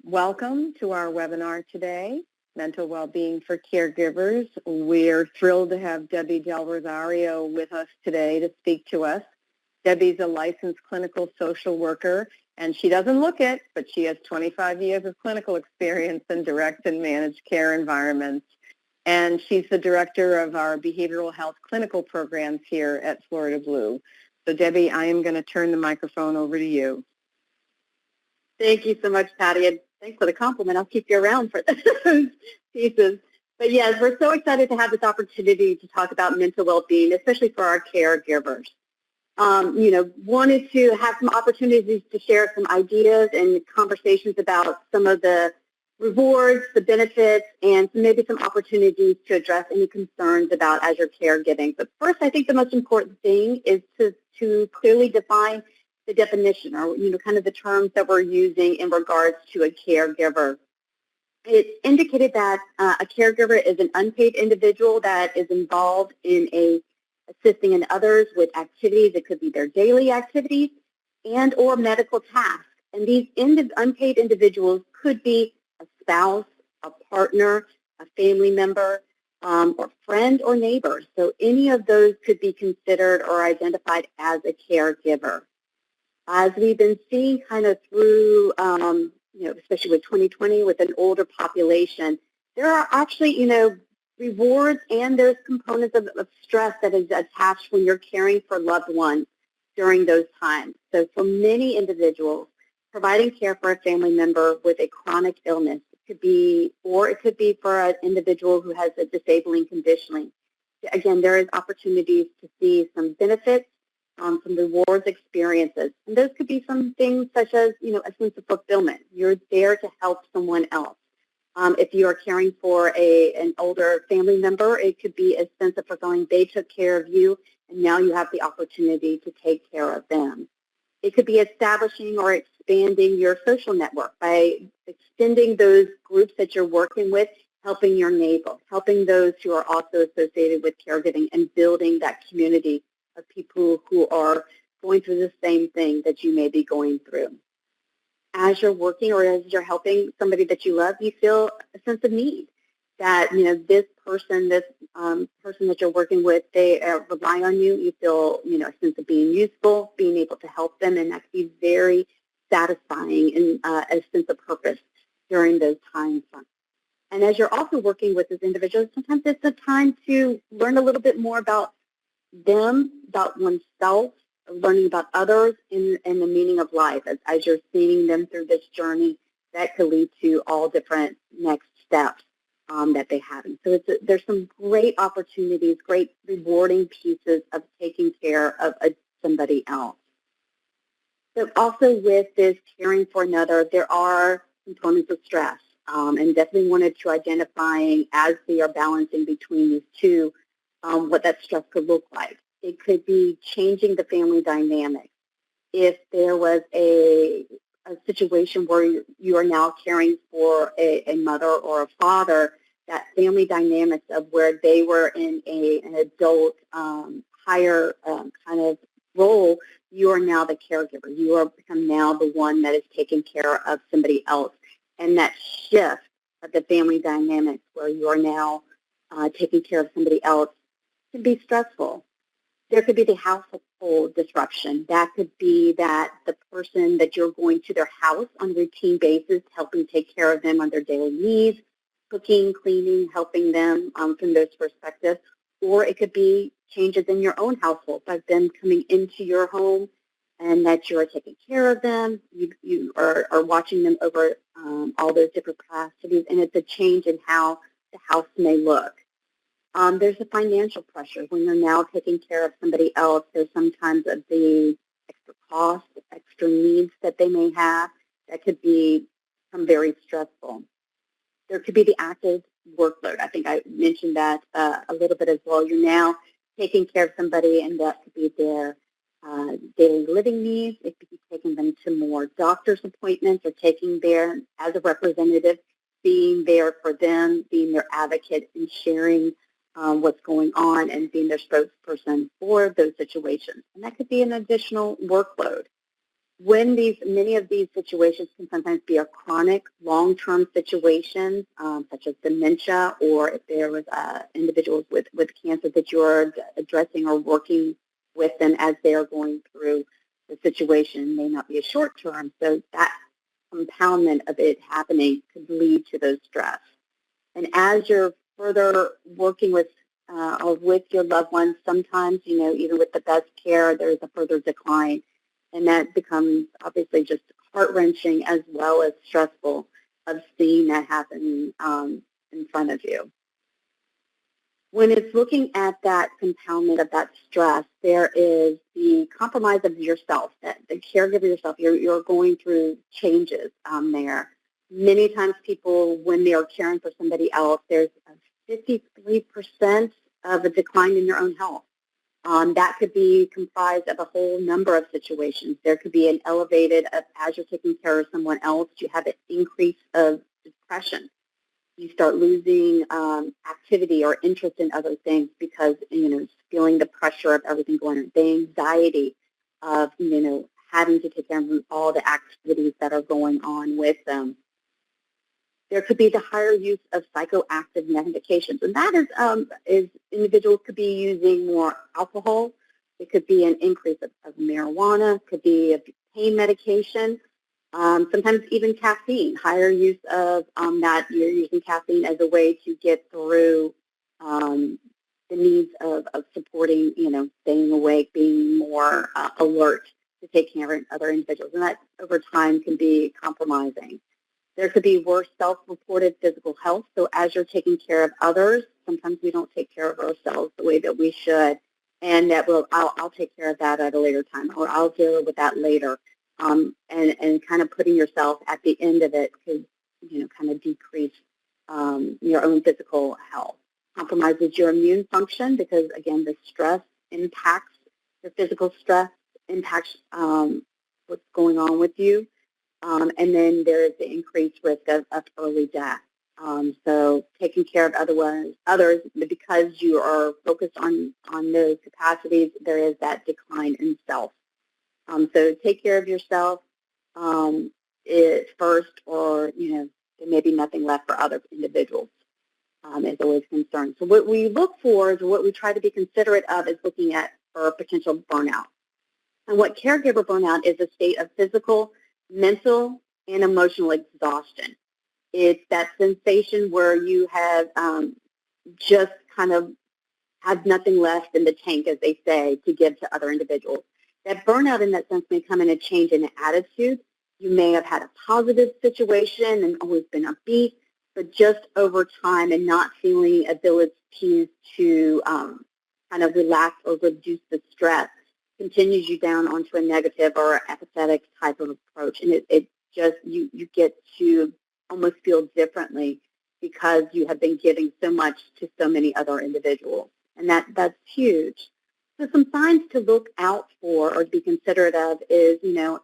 Welcome to our webinar today, Mental Wellbeing for Caregivers. We're thrilled to have Debbie Del Rosario with us today to speak to us. Debbie's a licensed clinical social worker, and she doesn't look it, but she has 25 years of clinical experience in direct and managed care environments. And she's the director of our behavioral health clinical programs here at Florida Blue. So Debbie, I am going to turn the microphone over to you. Thank you so much, Patty, and thanks for the compliment. I'll keep you around for those pieces. But yes, we're so excited to have this opportunity to talk about mental well-being, especially for our caregivers. Wanted to have some opportunities to share some ideas and conversations about some of the rewards, the benefits, and maybe some opportunities to address any concerns about as you're caregiving. But first, I think the most important thing is to clearly define the definition, or kind of the terms that we're using in regards to a caregiver. It's indicated that a caregiver is an unpaid individual that is involved in assisting in others with activities. It could be their daily activities and or medical tasks. And these unpaid individuals could be a spouse, a partner, a family member, or friend or neighbor. So any of those could be considered or identified as a caregiver. As we've been seeing kind of through, especially with 2020 with an older population, there are actually, rewards and there's components of stress that is attached when you're caring for loved ones during those times. So for many individuals, providing care for a family member with a chronic illness, it could be for an individual who has a disabling condition. Again, there is opportunities to see some benefits, some rewards experiences. And those could be some things such as, a sense of fulfillment. You're there to help someone else. If you are caring for an older family member, it could be a sense of fulfilling. They took care of you, and now you have the opportunity to take care of them. It could be establishing or expanding your social network by extending those groups that you're working with, helping your neighbor, helping those who are also associated with caregiving, and building that community of people who are going through the same thing that you may be going through. As you're working or as you're helping somebody that you love, you feel a sense of need that, this person that you're working with, they rely on you. You feel, a sense of being useful, being able to help them, and that can be very satisfying and a sense of purpose during those times. And as you're also working with this individual, sometimes it's a time to learn a little bit more about them, about oneself, learning about others, and the meaning of life. As you're seeing them through this journey, that could lead to all different next steps that they have. And so there's some great opportunities, great rewarding pieces of taking care of somebody else. So also with this caring for another, there are components of stress, and definitely wanted to identifying as they are balancing between these two, what that stress could look like. It could be changing the family dynamic. If there was a situation where you are now caring for a mother or a father, that family dynamics of where they were in an adult higher kind of role, you are now the caregiver. You are become now the one that is taking care of somebody else. And that shift of the family dynamics where you are now taking care of somebody else can be stressful. There could be the household disruption. That could be that the person that you're going to their house on a routine basis, helping take care of them on their daily needs, cooking, cleaning, helping them from those perspectives. Or it could be changes in your own household, like them coming into your home and that you are taking care of them. You are watching them over all those different capacities, and it's a change in how the house may look. There's a financial pressure. When you're now taking care of somebody else, there's sometimes of the extra costs, extra needs that they may have that could become very stressful. There could be the active workload. I think I mentioned that a little bit as well. You're now taking care of somebody, and that could be their daily living needs. It could be taking them to more doctor's appointments or taking there as a representative, being there for them, being their advocate and sharing what's going on and being their spokesperson for those situations. And that could be an additional workload. When many of these situations can sometimes be a chronic, long-term situation, such as dementia, or if there was individuals with cancer that you're addressing or working with them as they are going through the situation, may not be a short term. So that compoundment of it happening could lead to those stress. And as you're further working with or with your loved ones, sometimes, even with the best care, there's a further decline. And that becomes obviously just heart-wrenching as well as stressful of seeing that happen in front of you. When it's looking at that compoundment of that stress, there is the compromise of yourself, that the caregiver yourself, you're going through changes there. Many times people, when they are caring for somebody else, there's a 53% of a decline in your own health. That could be comprised of a whole number of situations. There could be an elevated, as you're taking care of someone else, you have an increase of depression. You start losing activity or interest in other things because, feeling the pressure of everything going on, the anxiety of, having to take care of all the activities that are going on with them. There could be the higher use of psychoactive medications, and that is individuals could be using more alcohol. It could be an increase of marijuana, could be a pain medication, sometimes even caffeine, higher use of that. You're using caffeine as a way to get through the needs of supporting, staying awake, being more alert to take care of other individuals, and that over time can be compromising. There could be worse self-reported physical health. So as you're taking care of others, sometimes we don't take care of ourselves the way that we should, and that I'll take care of that at a later time, or I'll deal with that later. And kind of putting yourself at the end of it could, kind of decrease your own physical health. Compromises your immune function because, again, the stress impacts your physical stress, impacts what's going on with you. And then there is the increased risk of early death. So taking care of others, because you are focused on those capacities, there is that decline in self. So take care of yourself first, or, there may be nothing left for other individuals is always concerned. So what we look for is what we try to be considerate of is looking at for potential burnout. And what caregiver burnout is a state of physical, mental, and emotional exhaustion. It's that sensation where you have just kind of have nothing left in the tank, as they say, to give to other individuals. That burnout in that sense may come in a change in attitude. You may have had a positive situation and always been upbeat, but just over time and not feeling abilities to kind of relax or reduce the stress continues you down onto a negative or apathetic type of approach. And it just, you get to almost feel differently because you have been giving so much to so many other individuals. And that's huge. So some signs to look out for or to be considerate of is,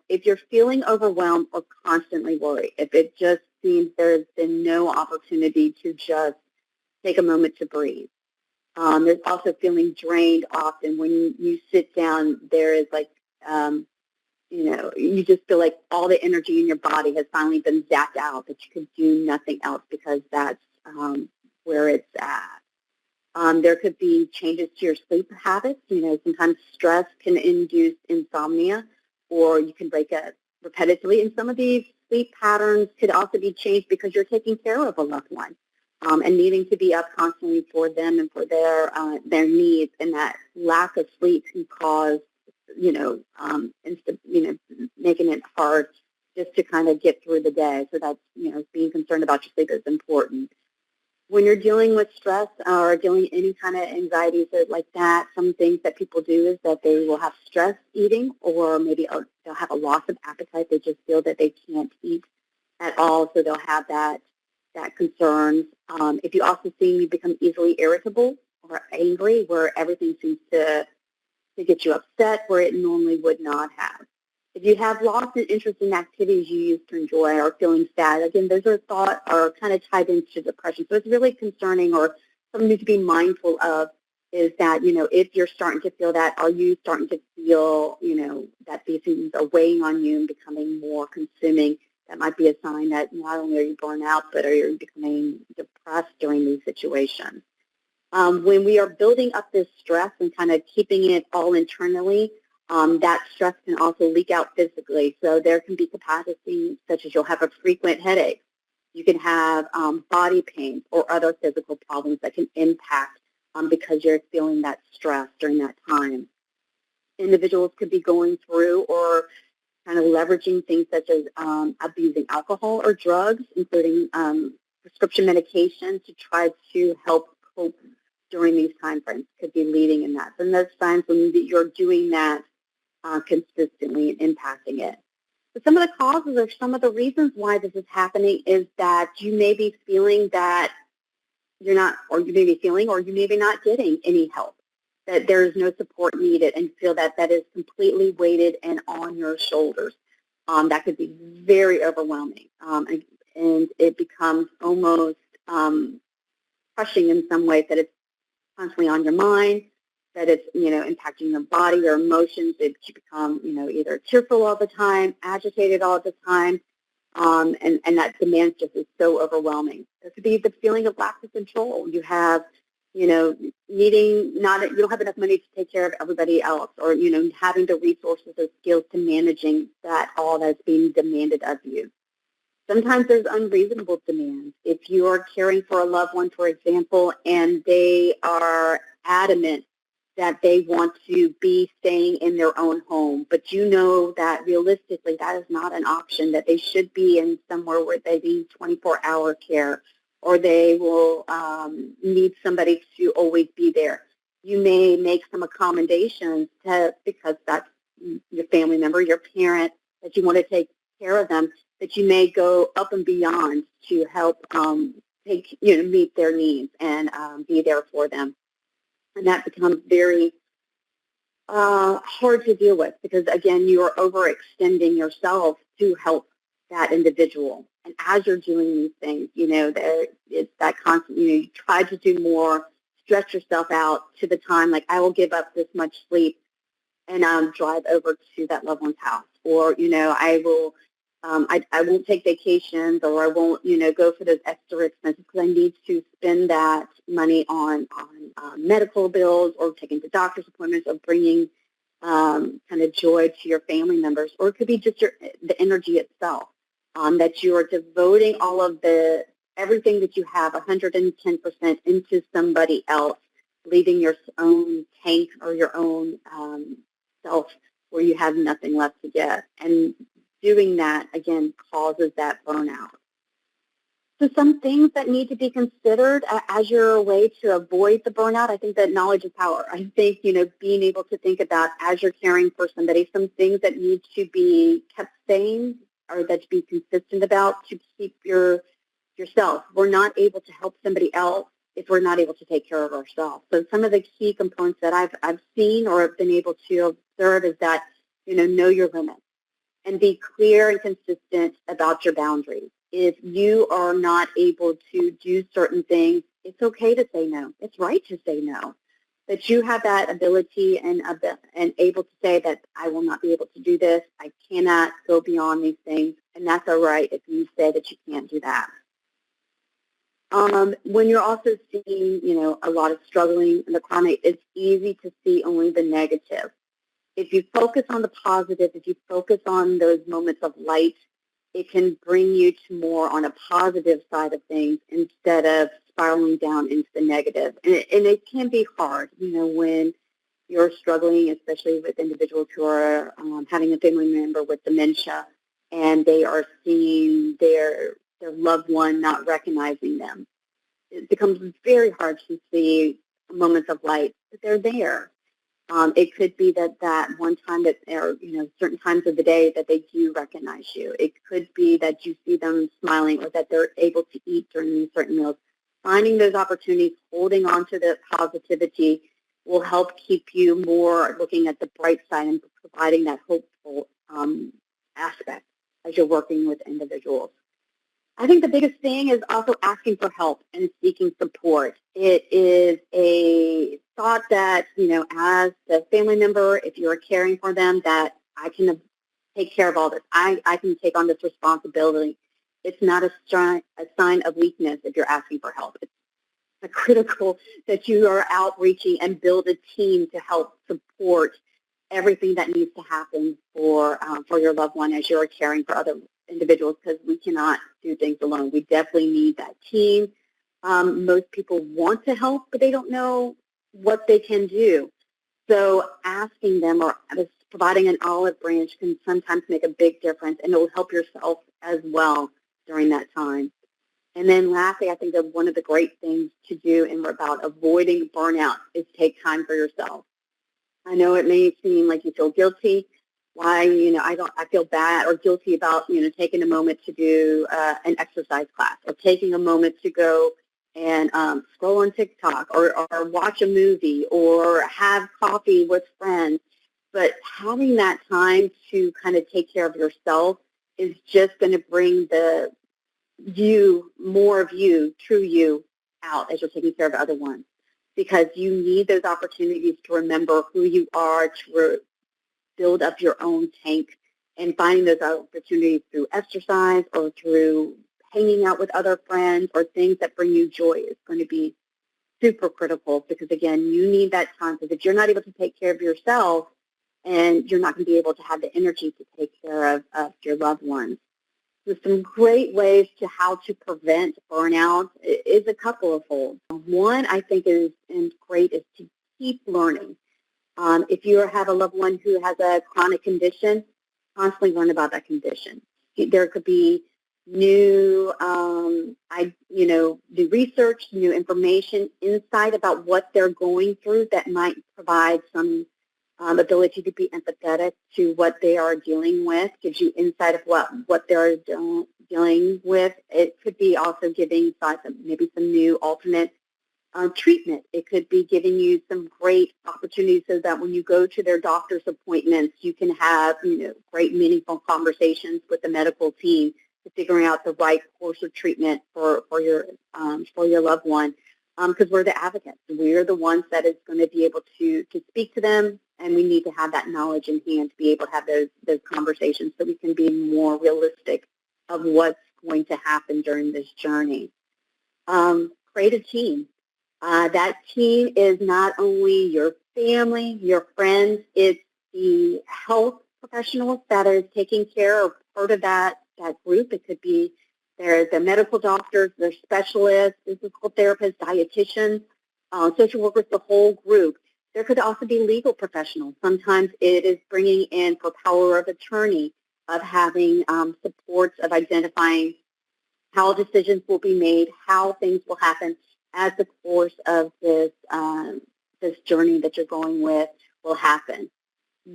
if you're feeling overwhelmed or constantly worried, if it just seems there's been no opportunity to just take a moment to breathe. There's also feeling drained often. When you sit down, there is like, you just feel like all the energy in your body has finally been zapped out, that you could do nothing else because that's where it's at. There could be changes to your sleep habits. Sometimes stress can induce insomnia, or you can break it repetitively. And some of these sleep patterns could also be changed because you're taking care of a loved one. And needing to be up constantly for them and for their needs, and that lack of sleep can cause, making it hard just to kind of get through the day. So that's, being concerned about your sleep is important. When you're dealing with stress or dealing with any kind of anxieties like that, some things that people do is that they will have stress eating, or maybe they'll have a loss of appetite. They just feel that they can't eat at all, so they'll have that concerns. If you also see you become easily irritable or angry, where everything seems to get you upset where it normally would not have. If you have lost an interest in activities you used to enjoy, or feeling sad, again, those are kind of tied into depression. So it's really concerning, or something to be mindful of is that, if you're starting to feel that, are you starting to feel, that these things are weighing on you and becoming more consuming? That might be a sign that not only are you burnt out, but are you becoming depressed during these situations. When we are building up this stress and kind of keeping it all internally, that stress can also leak out physically. So there can be capacity such as you'll have a frequent headache. You can have body pain or other physical problems that can impact because you're feeling that stress during that time. Individuals could be going through or kind of leveraging things such as abusing alcohol or drugs, including prescription medication, to try to help cope during these time frames, could be leading in that. And those signs when you're doing that consistently and impacting it. But some of the causes or some of the reasons why this is happening is that you may be feeling that you're not, or you may be feeling, or you may be not getting any help, that there is no support needed, and feel that that is completely weighted and on your shoulders. That could be very overwhelming, and it becomes almost crushing in some ways, that it's constantly on your mind, that it's, impacting your body, your emotions, that you become, either tearful all the time, agitated all the time, and that demand just is so overwhelming. It could be the feeling of lack of control. You have, needing not, you don't have enough money to take care of everybody else, or, having the resources or skills to managing that all that's being demanded of you. Sometimes there's unreasonable demands. If you are caring for a loved one, for example, and they are adamant that they want to be staying in their own home, but you know that realistically that is not an option, that they should be in somewhere where they need 24-hour care, or they will need somebody to always be there. You may make some accommodations because that's your family member, your parent, that you want to take care of them, that you may go up and beyond to help meet their needs and be there for them. And that becomes very hard to deal with because, again, you are overextending yourself to help that individual. And as you're doing these things, it's that constant, you try to do more, stretch yourself out to the time, like, I will give up this much sleep and drive over to that loved one's house. Or, I will, I won't take vacations, or I won't, go for those extra expenses because I need to spend that money on medical bills, or taking to doctor's appointments, or bringing kind of joy to your family members. Or it could be just the energy itself, that you are devoting all of everything that you have, 110% into somebody else, leaving your own tank or your own self where you have nothing left to give. And doing that, again, causes that burnout. So some things that need to be considered as your way to avoid the burnout, I think that knowledge is power. I think, being able to think about, as you're caring for somebody, some things that need to be kept sane, or that to be consistent about, to keep yourself. We're not able to help somebody else if we're not able to take care of ourselves. So some of the key components that I've seen or have been able to observe is that, know your limits and be clear and consistent about your boundaries. If you are not able to do certain things, it's okay to say no. It's right to say no. That you have that ability and able to say that I will not be able to do this. I cannot go beyond these things. And that's all right if you say that you can't do that. When you're also seeing, a lot of struggling in the chronic, it's easy to see only the negative. If you focus on the positive, if you focus on those moments of light, it can bring you to more on a positive side of things instead of spiraling down into the negative. And it can be hard, when you're struggling, especially with individuals who are having a family member with dementia, and they are seeing their loved one not recognizing them. It becomes very hard to see moments of light, but they're there. It could be that one time that, or certain times of the day that they do recognize you. It could be that you see them smiling, or that they're able to eat during these certain meals. Finding those opportunities, holding on to the positivity, will help keep you more looking at the bright side and providing that hopeful aspect as you're working with individuals. I think the biggest thing is also asking for help and seeking support. It is thought that, as the family member, if you're caring for them, that I can take care of all this. I can take on this responsibility. It's not a sign of weakness if you're asking for help. It's critical that you are outreaching and build a team to help support everything that needs to happen for your loved one as you're caring for other individuals, because we cannot do things alone. We definitely need that team. Most people want to help, but they don't know what they can do. So asking them or providing an olive branch can sometimes make a big difference, and it will help yourself as well during that time. And then lastly, I think that one of the great things to do about avoiding burnout is take time for yourself. I know it may seem like you feel guilty. Why, I feel bad or guilty about, taking a moment to do an exercise class, or taking a moment to go and scroll on TikTok, or watch a movie, or have coffee with friends. But having that time to kind of take care of yourself is just going to bring more of you, true you, out as you're taking care of other ones, because you need those opportunities to remember who you are, to build up your own tank, and finding those opportunities through exercise or through hanging out with other friends or things that bring you joy is going to be super critical, because, again, you need that time, because if you're not able to take care of yourself, and you're not going to be able to have the energy to take care of your loved ones. So some great ways to how to prevent burnout is a couple of folds. One, I think, is great is to keep learning. If you have a loved one who has a chronic condition, constantly learn about that condition. There could be new research, new information, insight about what they're going through that might provide some ability to be empathetic to what they are dealing with, gives you insight of what they're dealing with. It could be also giving maybe some new alternate treatment. It could be giving you some great opportunities so that when you go to their doctor's appointments, you can have great meaningful conversations with the medical team to figuring out the right course of treatment for your loved one. Because we're the advocates. We're the ones that is going to be able to speak to them, and we need to have that knowledge in hand to be able to have those conversations so we can be more realistic of what's going to happen during this journey. Create a team. That team is not only your family, your friends, it's the health professionals that are taking care or part of that group. It could be the medical doctors, their specialists, physical therapists, dietitians, social workers, the whole group. There could also be legal professionals. Sometimes it is bringing in for power of attorney, of having supports of identifying how decisions will be made, how things will happen as the course of this journey that you're going with will happen.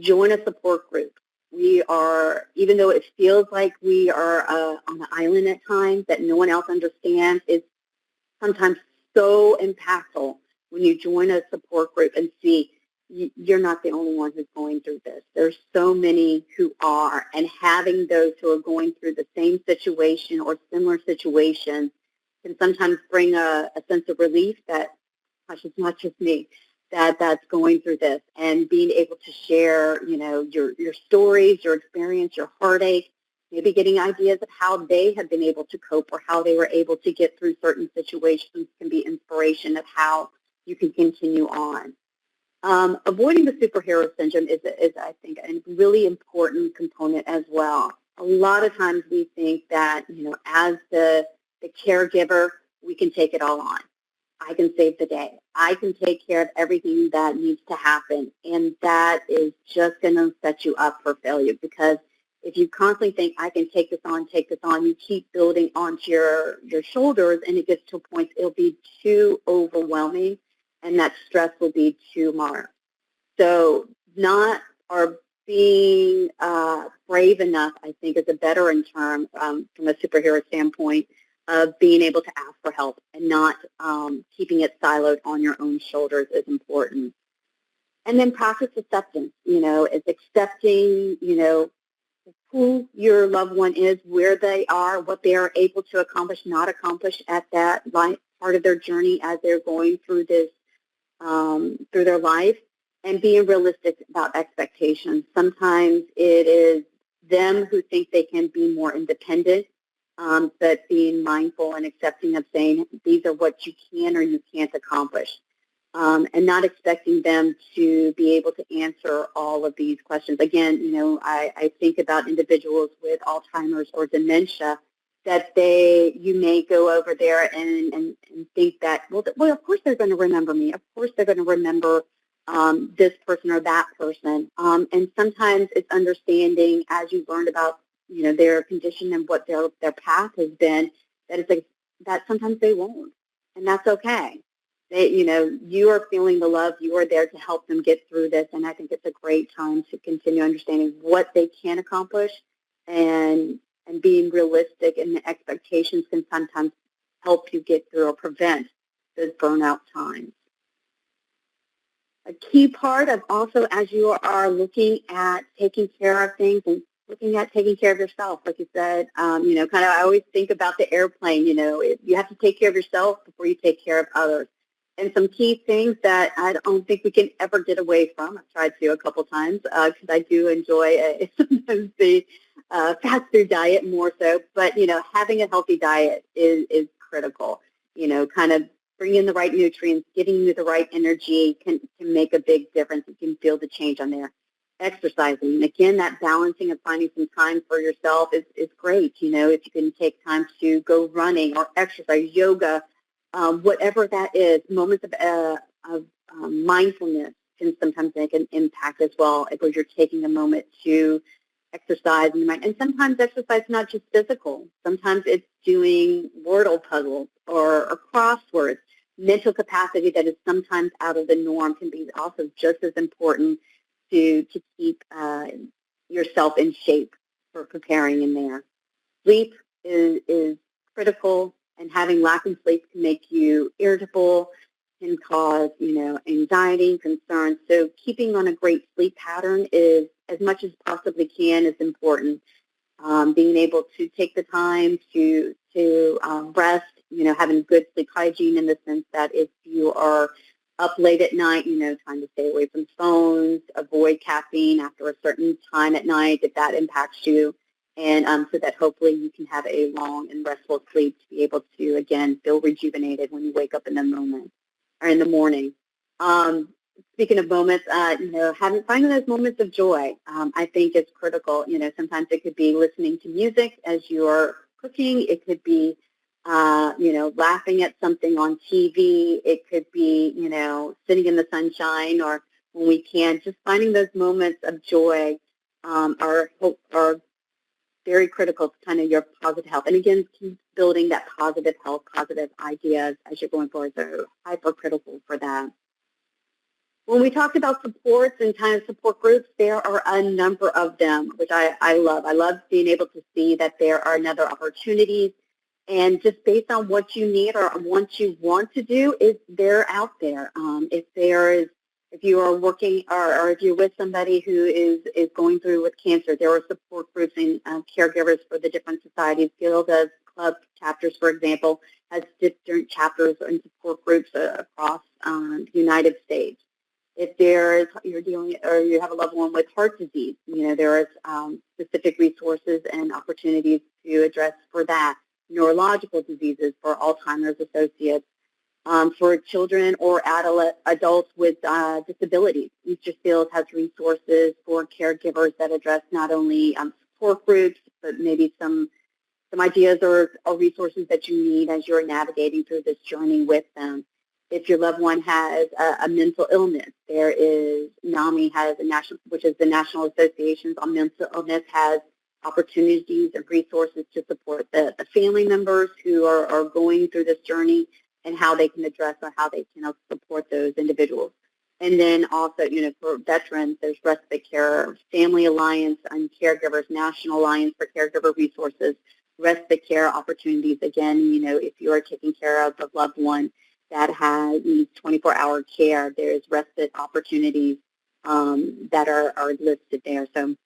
Join a support group. We are, even though it feels like we are on an island at times that no one else understands, it's sometimes so impactful when you join a support group and see you're not the only one who's going through this. There's so many who are, and having those who are going through the same situation or similar situations can sometimes bring a sense of relief that, gosh, it's not just me that's going through this, and being able to share, your stories, your experience, your heartache, maybe getting ideas of how they have been able to cope or how they were able to get through certain situations can be inspiration of how you can continue on. Avoiding the superhero syndrome is, I think, a really important component as well. A lot of times we think that, as the caregiver, we can take it all on. I can save the day. I can take care of everything that needs to happen. And that is just going to set you up for failure, because if you constantly think, I can take this on, you keep building onto your shoulders, and it gets to a point it'll be too overwhelming, and that stress will be too much. So being brave enough, I think, is a better term from a superhero standpoint, of being able to ask for help and not keeping it siloed on your own shoulders is important. And then practice acceptance, is accepting, who your loved one is, where they are, what they are able to accomplish, not accomplish at that part of their journey as they're going through this through their life, and being realistic about expectations. Sometimes it is them who think they can be more independent, but being mindful and accepting of saying these are what you can or you can't accomplish, and not expecting them to be able to answer all of these questions. Again, I think about individuals with Alzheimer's or dementia that you may go over there and think that, well, of course they're going to remember me. Of course they're going to remember this person or that person. And sometimes it's understanding, as you learned about, their condition and what their path has been, that it's like that sometimes they won't, and that's okay. You are feeling the love. You are there to help them get through this, and I think it's a great time to continue understanding what they can accomplish, and being realistic, and the expectations can sometimes help you get through or prevent those burnout times. A key part of also, as you are looking at taking care of things and looking at taking care of yourself, like you said, kind of I always think about the airplane, you have to take care of yourself before you take care of others. And some key things that I don't think we can ever get away from. I've tried to a couple times because I do enjoy sometimes the fast food diet more so. But, having a healthy diet is critical. Kind of bringing in the right nutrients, giving you the right energy can make a big difference. You can feel the change on there. Exercising. And again, that balancing of finding some time for yourself is great. If you can take time to go running or exercise, yoga, whatever that is, moments of mindfulness can sometimes make an impact as well, where you're taking a moment to exercise in your mind. And sometimes exercise is not just physical. Sometimes it's doing wordle puzzles or crosswords. Mental capacity that is sometimes out of the norm can be also just as important to keep yourself in shape for preparing in there. Sleep is critical, and having lack of sleep can make you irritable, can cause, anxiety, concerns. So keeping on a great sleep pattern is, as much as possibly can, is important. Being able to take the time to rest, having good sleep hygiene in the sense that if you are up late at night, trying to stay away from phones, avoid caffeine after a certain time at night if that impacts you, and so that hopefully you can have a long and restful sleep to be able to, again, feel rejuvenated when you wake up in the moment or in the morning. Speaking of moments, finding those moments of joy, I think is critical. Sometimes it could be listening to music as you're cooking. It could be, laughing at something on TV. It could be, sitting in the sunshine, or when we can, just finding those moments of joy are very critical to kind of your positive health. And again, keep building that positive health, positive ideas as you're going forward. So hyper critical for that. When we talked about supports and kind of support groups, there are a number of them, which I love. I love being able to see that there are other opportunities, and just based on what you need or what you want to do, they're out there. If you are working or if you're with somebody who is going through with cancer, there are support groups and caregivers for the different societies. Guild does club chapters, for example, has different chapters and support groups across the United States. If you're dealing or you have a loved one with heart disease, there is specific resources and opportunities to address for that. Neurological diseases for Alzheimer's associates, for children or adults with disabilities. Each field has resources for caregivers that address not only support groups, but maybe some ideas or resources that you need as you're navigating through this journey with them. If your loved one has a mental illness, there is NAMI which is the National Association on Mental Illness, has opportunities and resources to support the family members who are going through this journey, and how they can address or how they can support those individuals. And then also, for veterans, there's Respite Care, Family Alliance and Caregivers, National Alliance for Caregiver Resources, Respite Care opportunities. Again, if you are taking care of a loved one that needs 24-hour care, there's respite opportunities that are listed there. So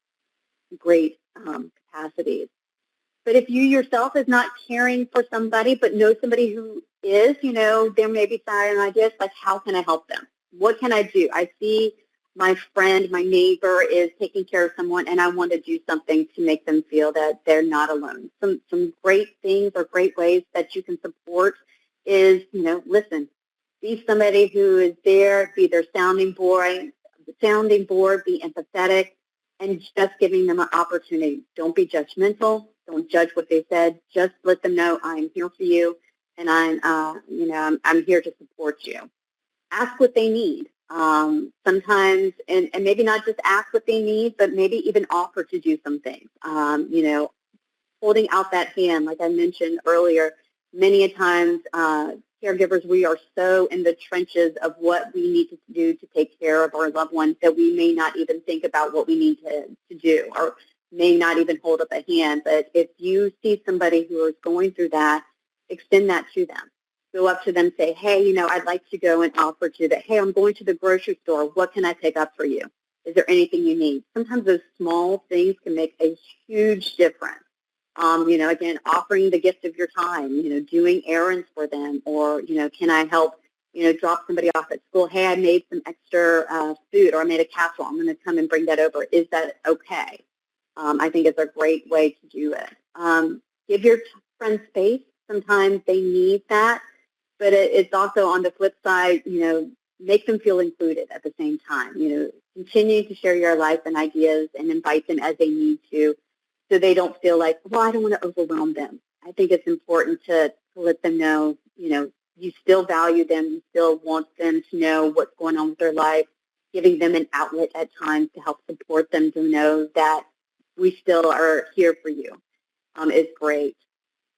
great capacities. But if you yourself is not caring for somebody, but know somebody who is, there may be some ideas like, how can I help them? what can I do? I see my friend, my neighbor is taking care of someone, and I want to do something to make them feel that they're not alone. Some great things or great ways that you can support is, listen, be somebody who is there, be their sounding board, be empathetic, and just giving them an opportunity. Don't be judgmental. Don't judge what they said. Just let them know I'm here for you, and I'm here to support you. Ask what they need. Sometimes, and maybe not just ask what they need, but maybe even offer to do some things. Holding out that hand, like I mentioned earlier, many a times, caregivers, we are so in the trenches of what we need to do to take care of our loved ones that we may not even think about what we need to do, or may not even hold up a hand. But if you see somebody who is going through that, extend that to them. Go up to them, say, hey, I'd like to go and offer to that. Hey, I'm going to the grocery store. What can I pick up for you? Is there anything you need? Sometimes those small things can make a huge difference. Again, offering the gift of your time, doing errands for them, or, can I help, drop somebody off at school? Hey, I made some extra food, or I made a casserole. I'm going to come and bring that over. Is that okay? I think it's a great way to do it. Give your friends space. Sometimes they need that, but it's also on the flip side, make them feel included at the same time. Continue to share your life and ideas and invite them as they need to, so they don't feel like, well, I don't want to overwhelm them. I think it's important to let them know, you still value them, you still want them to know what's going on with their life, giving them an outlet at times to help support them to know that we still are here for you is great.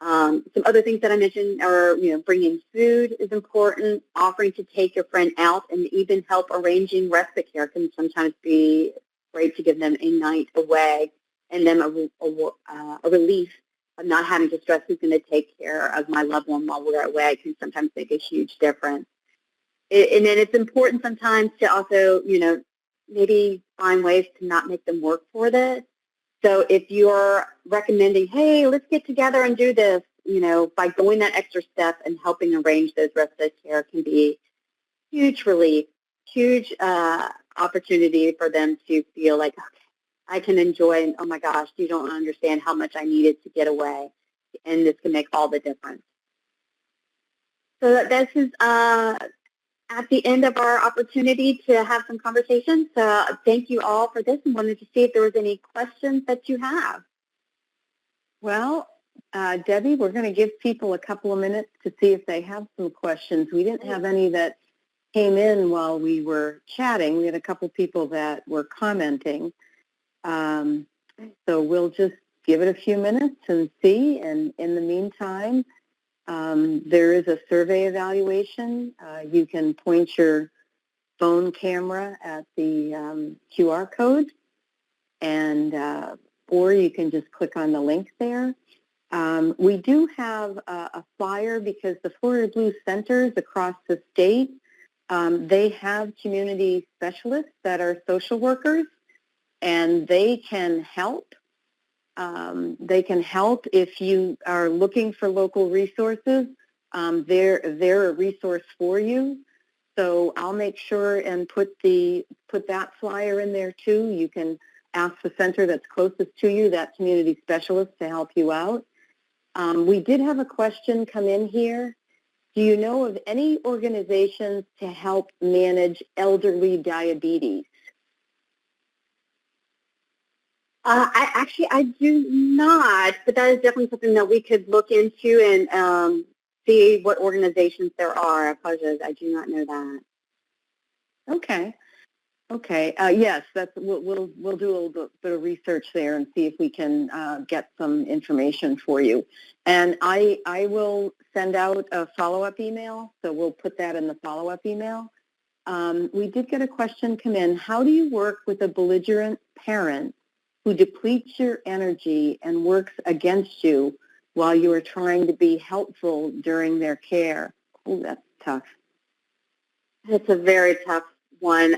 Some other things that I mentioned are, bringing food is important. Offering to take your friend out and even help arranging respite care can sometimes be great to give them a night away and then a relief of not having to stress who's going to take care of my loved one while we're away can sometimes make a huge difference. And then it's important sometimes to also, maybe find ways to not make them work for this. So if you're recommending, hey, let's get together and do this, by going that extra step and helping arrange those respite care can be huge relief, huge opportunity for them to feel like, okay, I can enjoy, and oh my gosh, you don't understand how much I needed to get away, and this can make all the difference. So this is at the end of our opportunity to have some conversations. So thank you all for this, and wanted to see if there was any questions that you have. Well, Debbie, we're going to give people a couple of minutes to see if they have some questions. We didn't have any that came in while we were chatting. We had a couple people that were commenting. So we'll just give it a few minutes and see. And in the meantime, there is a survey evaluation. You can point your phone camera at the QR code, and or you can just click on the link there. We do have a flyer because the Florida Blue centers across the state, they have community specialists that are social workers, and they can help. They can help if you are looking for local resources. They're a resource for you. So I'll make sure and put that flyer in there too. You can ask the center that's closest to you, that community specialist, to help you out. We did have a question come in here. Do you know of any organizations to help manage elderly diabetes? I do not, but that is definitely something that we could look into and see what organizations there are. I apologize, I do not know that. Okay. Okay. Yes, we'll do a little bit of research there and see if we can get some information for you. And I will send out a follow-up email, so we'll put that in the follow-up email. We did get a question come in. How do you work with a belligerent parent who depletes your energy and works against you while you are trying to be helpful during their care? Oh, that's tough. It's a very tough one.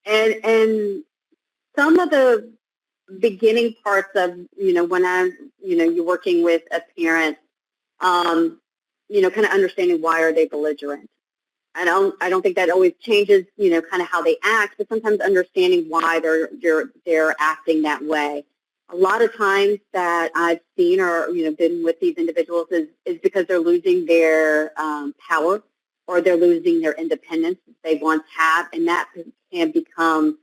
And some of the beginning parts of, when you're working with a parent, kind of understanding why are they belligerent. I don't think that always changes, kind of how they act, but sometimes understanding why they're acting that way. A lot of times that I've seen or, been with these individuals is because they're losing their power, or they're losing their independence that they once had, and that can become,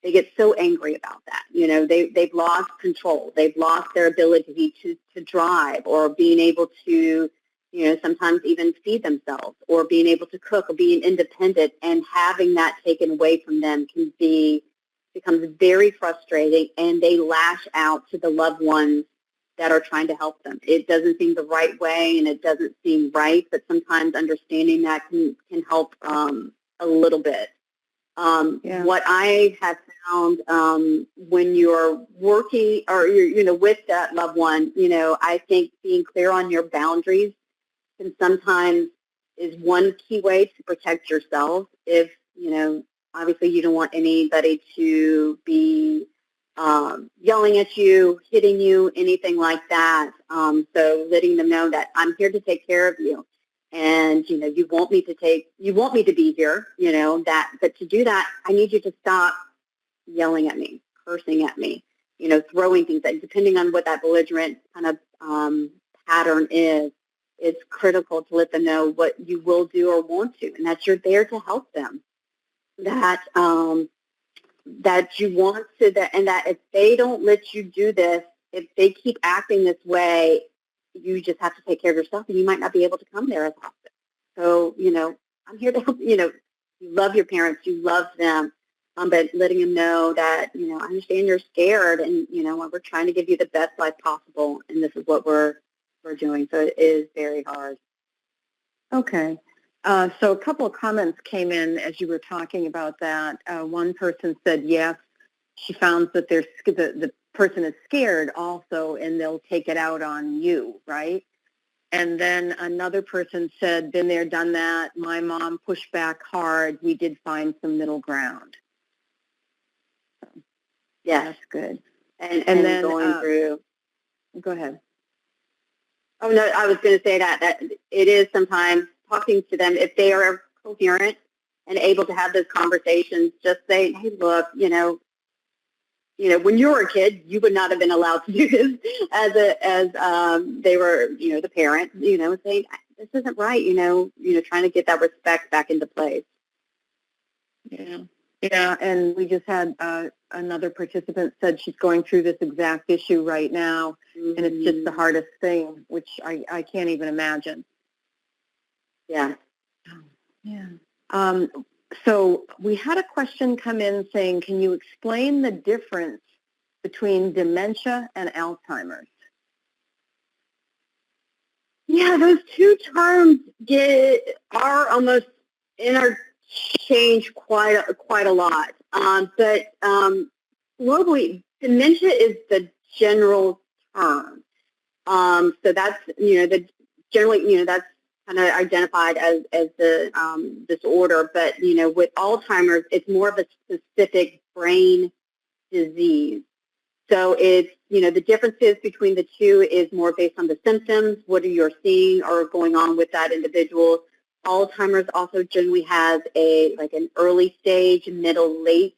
they get so angry about that. They've lost control. They've lost their ability to drive, or being able to, sometimes even feed themselves, or being able to cook, or being independent, and having that taken away from them becomes very frustrating, and they lash out to the loved ones that are trying to help them. It doesn't seem the right way, and it doesn't seem right, but sometimes understanding that can help a little bit. What I have found when you're working, or you're, with that loved one, I think being clear on your boundaries can sometimes is one key way to protect yourself. If, obviously you don't want anybody to be yelling at you, hitting you, anything like that. So letting them know that I'm here to take care of you. And, you want me to be here, but to do that, I need you to stop yelling at me, cursing at me, throwing things at, depending on what that belligerent kind of pattern is. It's critical to let them know what you will do or won't do, and that you're there to help them. That you want to, and that if they don't let you do this, if they keep acting this way, you just have to take care of yourself, and you might not be able to come there as often. So, I'm here to help. You love your parents, you love them, but letting them know that, I understand you're scared, and, we're trying to give you the best life possible, and this is what we're doing. So it is very hard. Okay. So a couple of comments came in as you were talking about that. One person said, yes, she found that the person is scared also, and they'll take it out on you, right? And then another person said, been there, done that. My mom pushed back hard. We did find some middle ground. So, yeah, that's good. And then going through. Go ahead. Oh, no, I was going to say that it is sometimes talking to them, if they are coherent and able to have those conversations, just say, hey, look, when you were a kid, you would not have been allowed to do this as they were, the parent, saying, this isn't right, trying to get that respect back into place. Yeah, and we just had another participant said she's going through this exact issue right now, and it's just the hardest thing, which I can't even imagine. Yeah. Yeah. So we had a question come in saying, can you explain the difference between dementia and Alzheimer's? Yeah, those two terms are almost interchanged quite a lot. But globally, dementia is the general term. So that's, generally, that's kind of identified as the disorder. But, with Alzheimer's, it's more of a specific brain disease. So it's, the differences between the two is more based on the symptoms, what are you seeing or going on with that individual. Alzheimer's also generally has an early stage, middle, late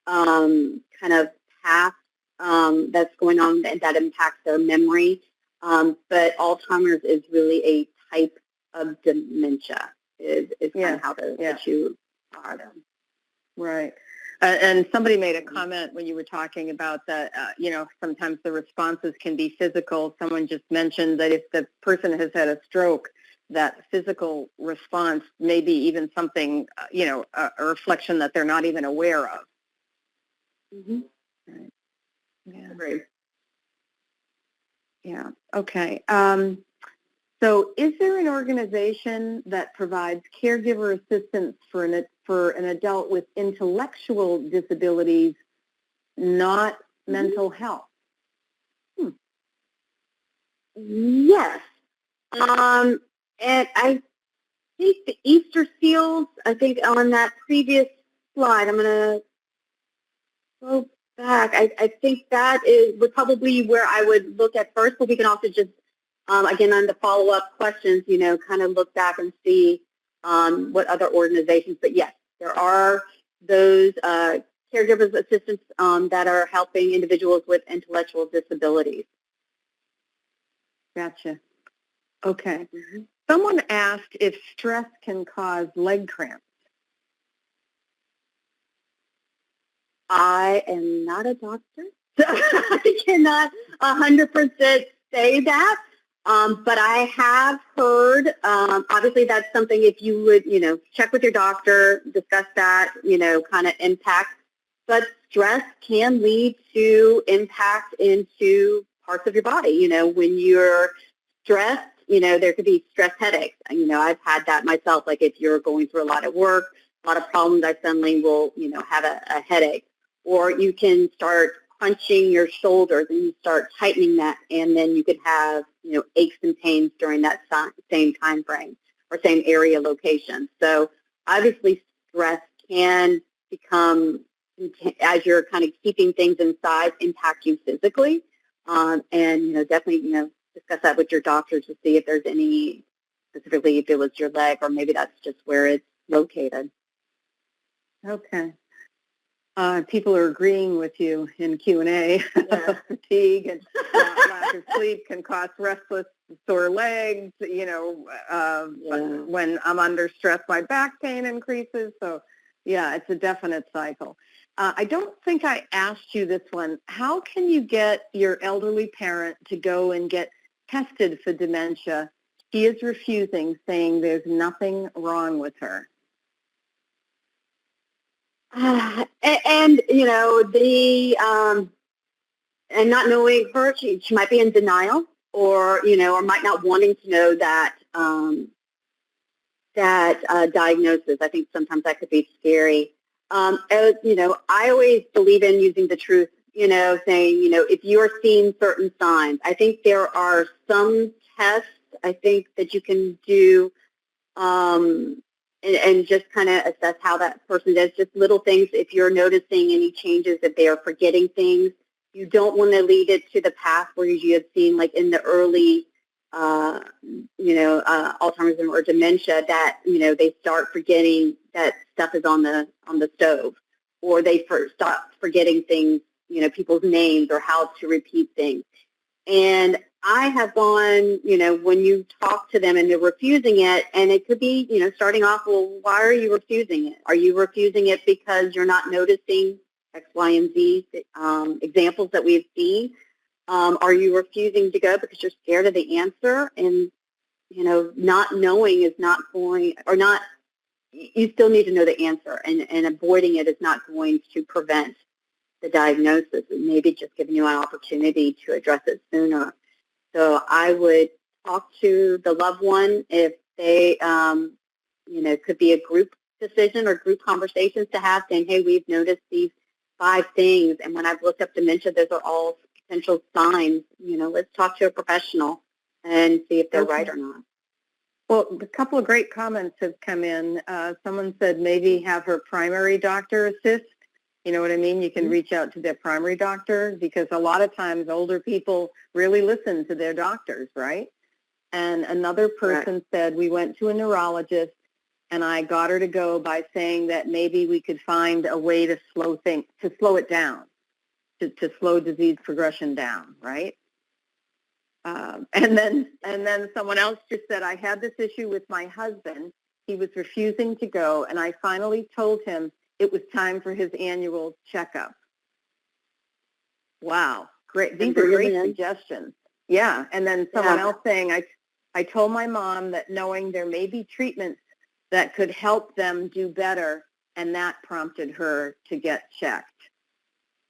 kind of path that's going on that impacts their memory. But Alzheimer's is really a type of dementia is kind of how the two are. Right. And somebody made a comment when you were talking about that, sometimes the responses can be physical. Someone just mentioned that if the person has had a stroke, that physical response may be even something, a reflection that they're not even aware of. Mm-hmm. Right. Yeah. Great. Yeah. Okay. So is there an organization that provides caregiver assistance for an adult with intellectual disabilities, not mental health? Yes. And I think the Easter seals, I think on that previous slide, I'm going to go back. I think that would probably where I would look at first, but we can also just, again, on the follow-up questions, kind of look back and see what other organizations, but yes, there are those caregivers assistants that are helping individuals with intellectual disabilities. Gotcha. Okay. Someone asked if stress can cause leg cramps. I am not a doctor, so I cannot 100% say that. But I have heard, obviously that's something if you would, check with your doctor, discuss that, kind of impact. But stress can lead to impact into parts of your body. When you're stressed, there could be stress headaches. I've had that myself. Like if you're going through a lot of work, a lot of problems, I suddenly will, have a headache. Or you can start crunching your shoulders and you start tightening that, and then you could have, aches and pains during that same time frame or same area location. So obviously stress can become, as you're kind of keeping things inside, impact you physically. And, definitely, discuss that with your doctor to see if there's any, specifically if it was your leg or maybe that's just where it's located. Okay. People are agreeing with you in Q&A. Yeah. Fatigue and lack of sleep can cause restless, sore legs. When I'm under stress, my back pain increases. So, yeah, it's a definite cycle. I don't think I asked you this one. How can you get your elderly parent to go and get tested for dementia? She is refusing, saying there's nothing wrong with her. And not knowing her, she might be in denial, or might not wanting to know that diagnosis. I think sometimes that could be scary. I always believe in using the truth. Saying if you're seeing certain signs, I think there are some tests I think that you can do. And just kind of assess how that person does, just little things. If you're noticing any changes, if they are forgetting things, you don't want to lead it to the past where you had seen like in the early, Alzheimer's or dementia that, they start forgetting that stuff is on the stove, or they stop forgetting things, people's names or how to repeat things. And I have gone, when you talk to them and they're refusing it, and it could be, starting off, well, why are you refusing it? Are you refusing it because you're not noticing X, Y, and Z examples that we've seen? Are you refusing to go because you're scared of the answer? And, not knowing is not going, or not, you still need to know the answer, and avoiding it is not going to prevent the diagnosis, and maybe just giving you an opportunity to address it sooner. So I would talk to the loved one if they, could be a group decision or group conversations to have, saying, hey, we've noticed these 5 things, and when I've looked up dementia, those are all potential signs. Let's talk to a professional and see if they're right or not. Well, a couple of great comments have come in. Someone said maybe have her primary doctor assist. You know what I mean? You can reach out to their primary doctor, because a lot of times older people really listen to their doctors, right? And another person said, we went to a neurologist and I got her to go by saying that maybe we could find a way to slow it down, to slow disease progression down, right? And then someone else just said, I had this issue with my husband. He was refusing to go, and I finally told him it was time for his annual checkup. Wow, great. These are great suggestions. Yeah, and then someone else saying, I told my mom that knowing there may be treatments that could help them do better, and that prompted her to get checked.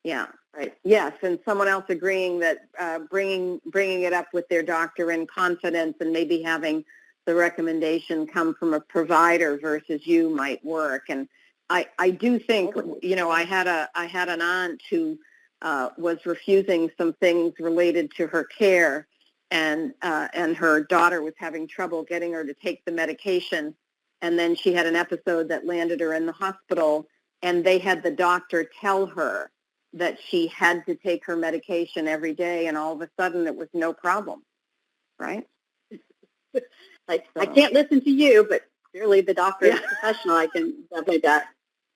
Yeah, right. Yes, and someone else agreeing that bringing it up with their doctor in confidence and maybe having the recommendation come from a provider versus you might work. And I do think, I had an aunt who was refusing some things related to her care, and her daughter was having trouble getting her to take the medication, and then she had an episode that landed her in the hospital, and they had the doctor tell her that she had to take her medication every day, and all of a sudden it was no problem, right? Like, so. I can't listen to you, but clearly the doctor is professional. I can definitely do that.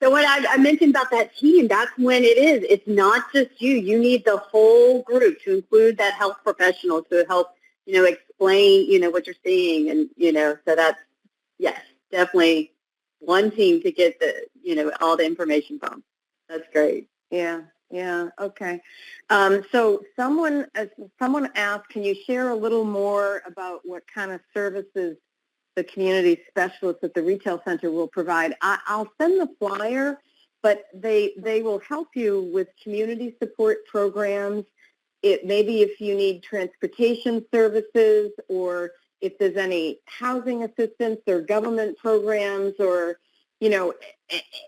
So when I mentioned about that team, that's when it is. It's not just you. You need the whole group to include that health professional to help, explain, what you're seeing. And, so that's, yes, definitely one team to get all the information from. That's great. Yeah. Okay. So someone asked, can you share a little more about what kind of services the community specialists at the retail center will provide? I'll send the flyer, but they will help you with community support programs. Maybe if you need transportation services, or if there's any housing assistance or government programs, or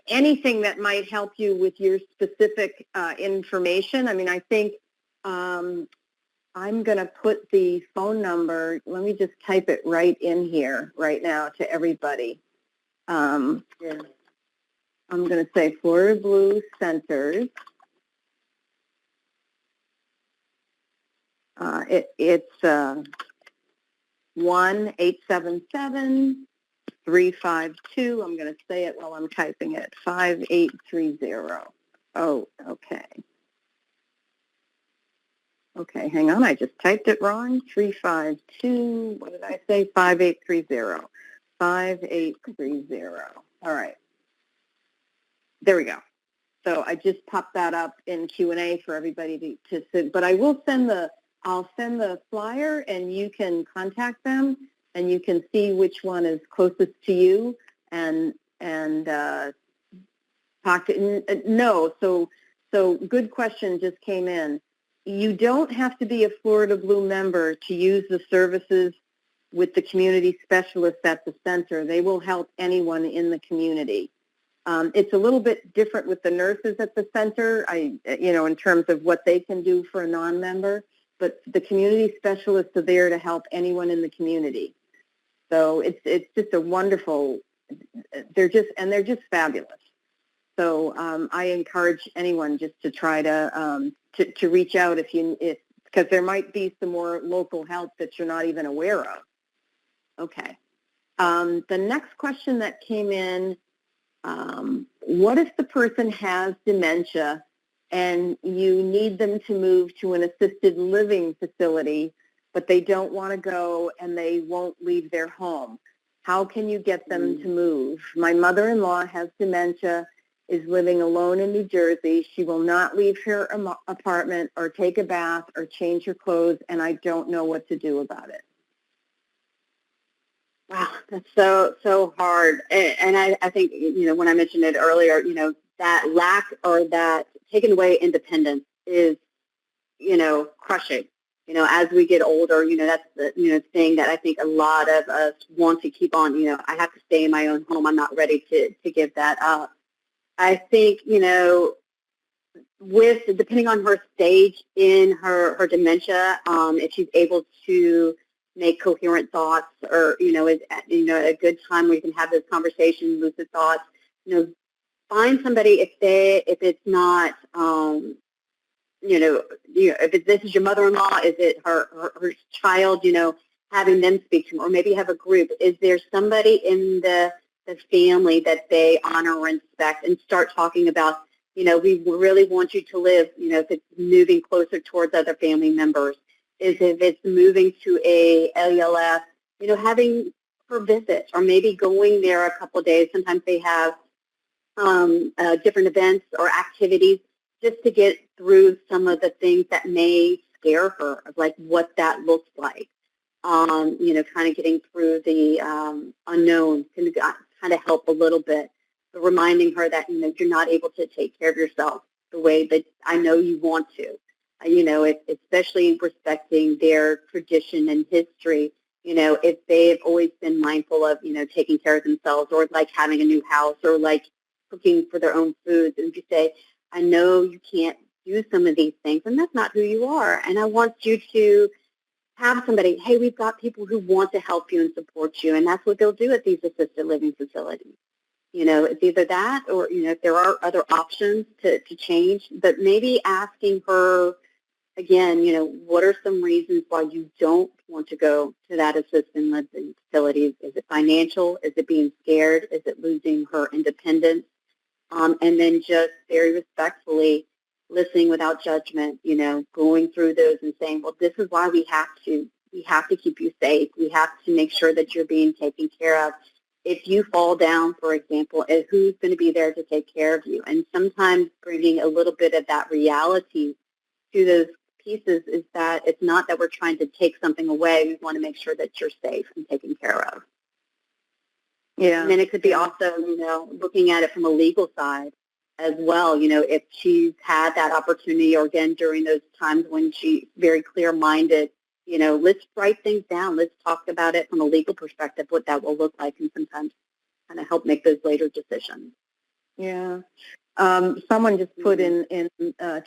anything that might help you with your specific information. I mean, I think I'm going to put the phone number. Let me just type it right in here right now to everybody. I'm going to say Florida Blue Centers. It's 1-877-352. I'm going to say it while I'm typing it. 5830. Oh, okay. Okay, hang on. I just typed it wrong. 352. What did I say? 5830. 5830. All right. There we go. So I just popped that up in Q&A for everybody to sit. But I'll send the flyer, and you can contact them, and you can see which one is closest to you, and talk to. No. So good question just came in. You don't have to be a Florida Blue member to use the services with the community specialists at the center. They will help anyone in the community. It's a little bit different with the nurses at the center, in terms of what they can do for a non-member, but the community specialists are there to help anyone in the community. So it's just a wonderful, they're just fabulous. So I encourage anyone just to try to reach out because there might be some more local help that you're not even aware of. Okay. The next question that came in, what if the person has dementia and you need them to move to an assisted living facility, but they don't want to go and they won't leave their home? How can you get them to move? My mother-in-law has dementia, is living alone in New Jersey. She will not leave her apartment or take a bath or change her clothes, and I don't know what to do about it. Wow, that's so hard. And I think, when I mentioned it earlier, that lack or that taken away independence is, crushing. As we get older, that's the, thing that I think a lot of us want to keep on. I have to stay in my own home. I'm not ready to give that up. I think, depending on her stage in her dementia, if she's able to make coherent thoughts, or is a good time where you can have those conversations, lucid thoughts. Find somebody if it's not if this is your mother-in-law, is it her child? Having them speak to them, or maybe have a group. Is there somebody in the family that they honor and respect, and start talking about? We really want you to live. If it's moving closer towards other family members. If it's moving to a LELF, having her visit, or maybe going there a couple of days. Sometimes they have different events or activities just to get through some of the things that may scare her, of like what that looks like. Kind of getting through the unknown can kind of help a little bit. But reminding her that, you're not able to take care of yourself the way that I know you want to. Especially respecting their tradition and history, if they've always been mindful of, taking care of themselves, or like having a new house, or like cooking for their own foods, and you say, I know you can't do some of these things, and that's not who you are, and I want you to have somebody, hey, we've got people who want to help you and support you, and that's what they'll do at these assisted living facilities. It's either that, or, if there are other options to change, but maybe asking her, again, what are some reasons why you don't want to go to that assisted living facility? Is it financial? Is it being scared? Is it losing her independence? And then just very respectfully listening without judgment, going through those and saying, well, this is why we have to keep you safe. We have to make sure that you're being taken care of. If you fall down, for example, who's going to be there to take care of you? And sometimes bringing a little bit of that reality to those pieces is that it's not that we're trying to take something away. We want to make sure that you're safe and taken care of. Yeah. And then it could be also, looking at it from a legal side as well. If she's had that opportunity, or again, during those times when she's very clear-minded, let's write things down. Let's talk about it from a legal perspective, what that will look like, and sometimes kind of help make those later decisions. Yeah. Someone just put in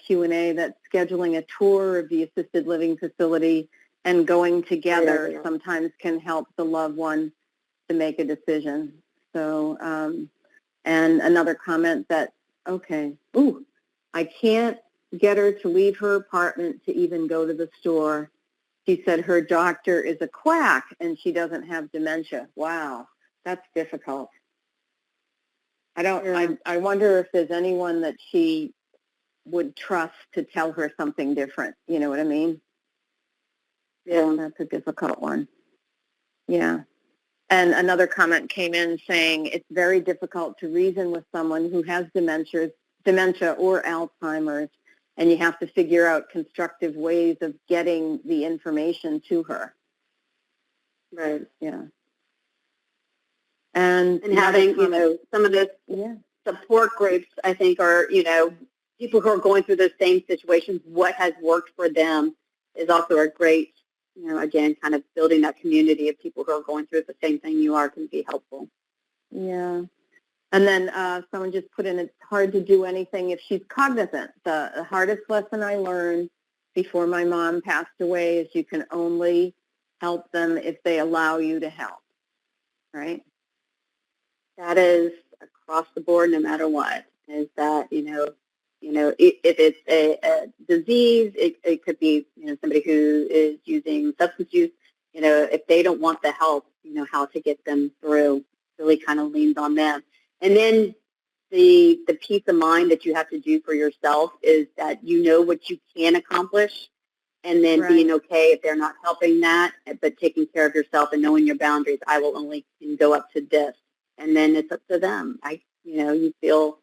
Q&A that scheduling a tour of the assisted living facility and going together sometimes can help the loved one to make a decision. So, and another comment that, I can't get her to leave her apartment to even go to the store. She said her doctor is a quack and she doesn't have dementia. Wow, that's difficult. I wonder if there's anyone that she would trust to tell her something different. You know what I mean? Yeah, that's a difficult one. Yeah. And another comment came in saying it's very difficult to reason with someone who has dementia or Alzheimer's, and you have to figure out constructive ways of getting the information to her. Right. Yeah. And having, some of the support groups, I think, are, people who are going through those same situations, what has worked for them is also a great, again, kind of building that community of people who are going through the same thing you are can be helpful. Yeah. And then someone just put in, it's hard to do anything if she's cognizant. The hardest lesson I learned before my mom passed away is you can only help them if they allow you to help, right? That is across the board, no matter what, is that, if it's a disease, it could be, somebody who is using substance use, if they don't want the help, how to get them through really kind of leans on them. And then the peace of mind that you have to do for yourself is that what you can accomplish, and then being okay if they're not helping that, but taking care of yourself and knowing your boundaries. I will only go up to this. And then it's up to them. You feel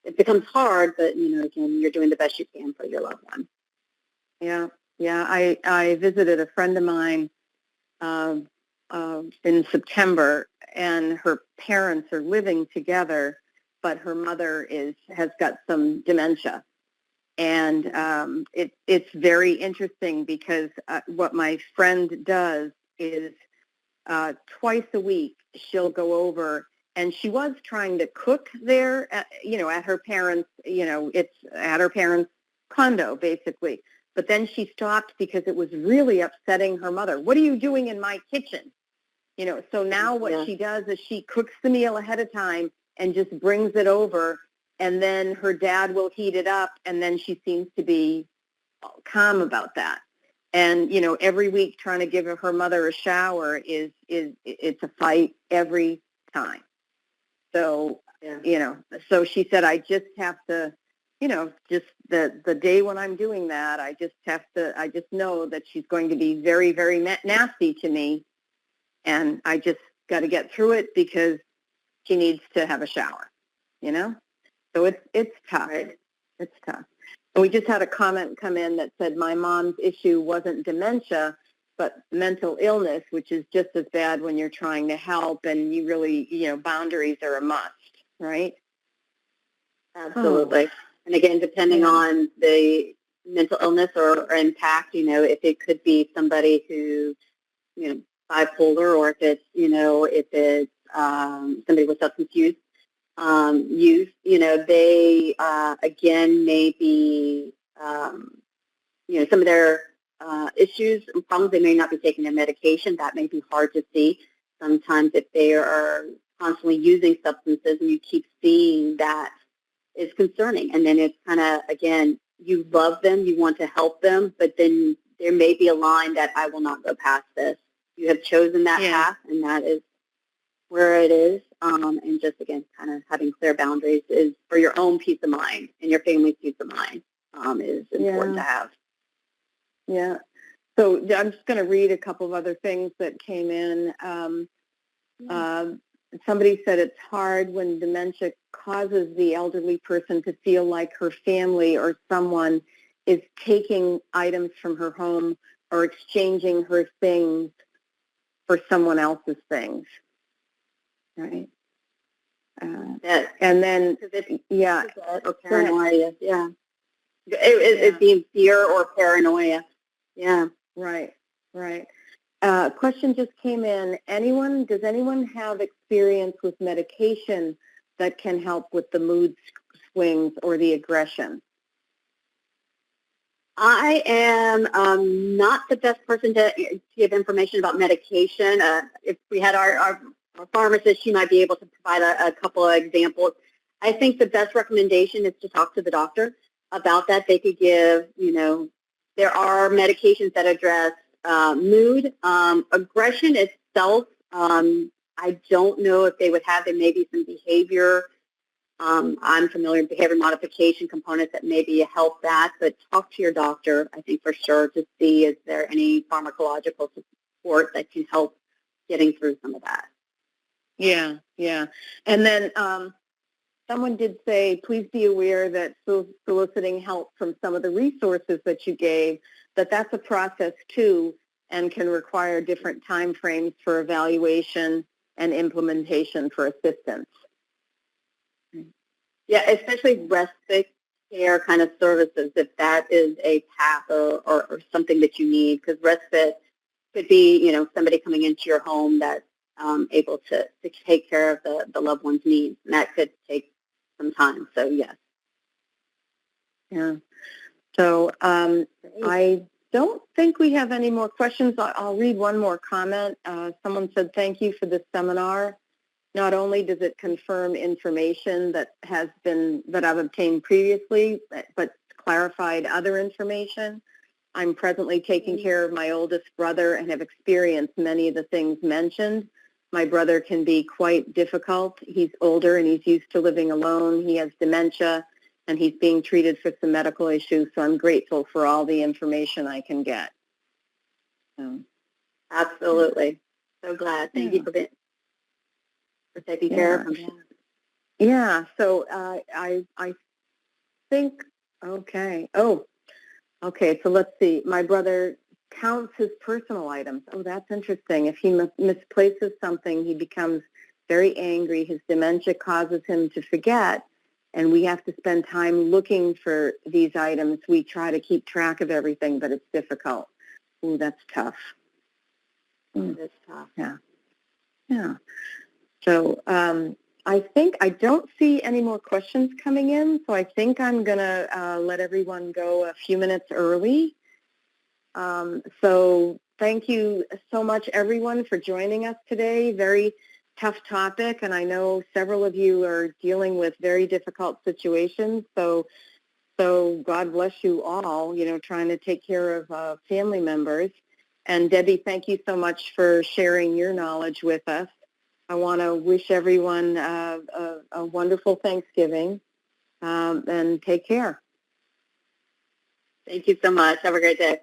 it becomes hard, but, again, you're doing the best you can for your loved one. Yeah. Yeah. I visited a friend of mine in September, and her parents are living together, but her mother has got some dementia. And it's very interesting because what my friend does is twice a week she'll go over, and she was trying to cook there, at her parents', it's at her parents' condo, basically. But then she stopped because it was really upsetting her mother. What are you doing in my kitchen? So now what she does is she cooks the meal ahead of time and just brings it over, and then her dad will heat it up, and then she seems to be calm about that. And, every week trying to give her mother a shower it's a fight every time. So, so she said, I just have to, just the day when I'm doing that, I just know that she's going to be very, very nasty to me. And I just got to get through it because she needs to have a shower, So it's tough. Right. It's tough. And we just had a comment come in that said, my mom's issue wasn't dementia, but mental illness, which is just as bad when you're trying to help, and you really, boundaries are a must, right? Absolutely. And again, depending on the mental illness or impact, if it could be somebody who, bipolar, or if it's somebody with substance use, they, again, may be, some of their issues and problems, they may not be taking their medication. That may be hard to see. Sometimes if they are constantly using substances and you keep seeing that, is concerning. And then it's kind of, again, you love them, you want to help them, but then there may be a line that I will not go past this. You have chosen that path, and that is where it is. And just, again, kind of having clear boundaries is for your own peace of mind and your family's peace of mind is important to have. Yeah. So I'm just going to read a couple of other things that came in. Somebody said it's hard when dementia causes the elderly person to feel like her family or someone is taking items from her home or exchanging her things for someone else's things, right? And then, or paranoia, It's being fear or paranoia, Right. Question just came in. Does anyone have experience with medication that can help with the mood swings or the aggression? I am not the best person to give information about medication. If we had our pharmacist, she might be able to provide a couple of examples. I think the best recommendation is to talk to the doctor about that. They could give, there are medications that address mood. Aggression itself, I don't know if they would have. There may be some behavior. I'm familiar with behavior modification components that maybe help that, but talk to your doctor, I think, for sure, to see is there any pharmacological support that can help getting through some of that. Yeah. And then someone did say, please be aware that soliciting help from some of the resources that you gave, that's a process too and can require different time frames for evaluation and implementation for assistance. Yeah, especially respite care kind of services, if that is a path or something that you need, because respite could be, somebody coming into your home that's able to take care of the loved one's needs, and that could take some time, so yes. Yeah. So I don't think we have any more questions. I'll read one more comment. Someone said, thank you for this seminar. Not only does it confirm information that I've obtained previously, but clarified other information. I'm presently taking care of my oldest brother and have experienced many of the things mentioned. My brother can be quite difficult. He's older and he's used to living alone. He has dementia and he's being treated for some medical issues, so I'm grateful for all the information I can get. So, absolutely. So glad. Thank you for taking care of him. Yeah, so I think, okay. Okay, so let's see. My brother counts his personal items. Oh, that's interesting. If he misplaces something, he becomes very angry. His dementia causes him to forget, and we have to spend time looking for these items. We try to keep track of everything, but it's difficult. Oh, that's tough. It's tough. Yeah. So I don't see any more questions coming in, so I think I'm going to let everyone go a few minutes early. So thank you so much, everyone, for joining us today. Very tough topic, and I know several of you are dealing with very difficult situations, so God bless you all, trying to take care of family members. And Debbie, thank you so much for sharing your knowledge with us. I want to wish everyone a wonderful Thanksgiving and take care. Thank you so much. Have a great day.